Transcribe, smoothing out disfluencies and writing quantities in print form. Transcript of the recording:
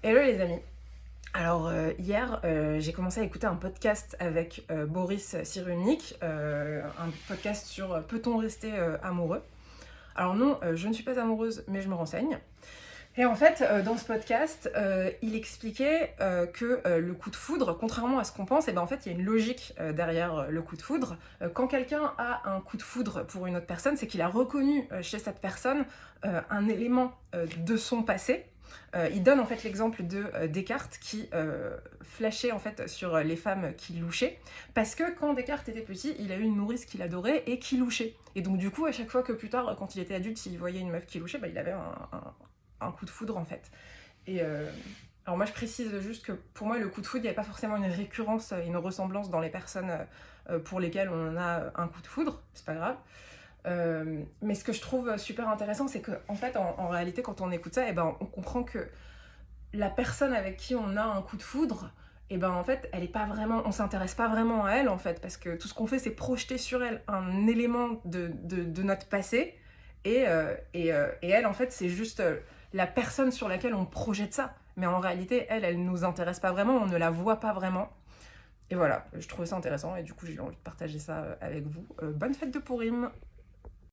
Hello les amis. Alors hier j'ai commencé à écouter un podcast avec Boris Cyrulnik, un podcast sur peut-on rester amoureux. Alors non, je ne suis pas amoureuse mais je me renseigne. Et en fait dans ce podcast il expliquait que le coup de foudre, contrairement à ce qu'on pense, et ben en fait il y a une logique derrière le coup de foudre. Quand quelqu'un a un coup de foudre pour une autre personne, c'est qu'il a reconnu chez cette personne un élément de son passé. Il donne en fait l'exemple de Descartes qui flashait en fait sur les femmes qui louchaient, parce que quand Descartes était petit, il a eu une nourrice qu'il adorait et qui louchait. Et donc du coup, à chaque fois que plus tard, quand il était adulte, s'il voyait une meuf qui louchait, bah, il avait un coup de foudre en fait. Et alors moi je précise juste que pour moi le coup de foudre, il n'y a pas forcément une récurrence, une ressemblance dans les personnes pour lesquelles on a un coup de foudre, c'est pas grave. Mais ce que je trouve super intéressant, c'est que en fait, en réalité, quand on écoute ça, et ben, on comprend que la personne avec qui on a un coup de foudre, et ben en fait, elle est pas vraiment, on s'intéresse pas vraiment à elle en fait, parce que tout ce qu'on fait, c'est projeter sur elle un élément de notre passé, et elle, en fait, c'est juste la personne sur laquelle on projette ça. Mais en réalité, elle nous intéresse pas vraiment, on ne la voit pas vraiment. Et voilà, je trouvais ça intéressant et du coup j'ai eu envie de partager ça avec vous. Bonne fête de Pourim!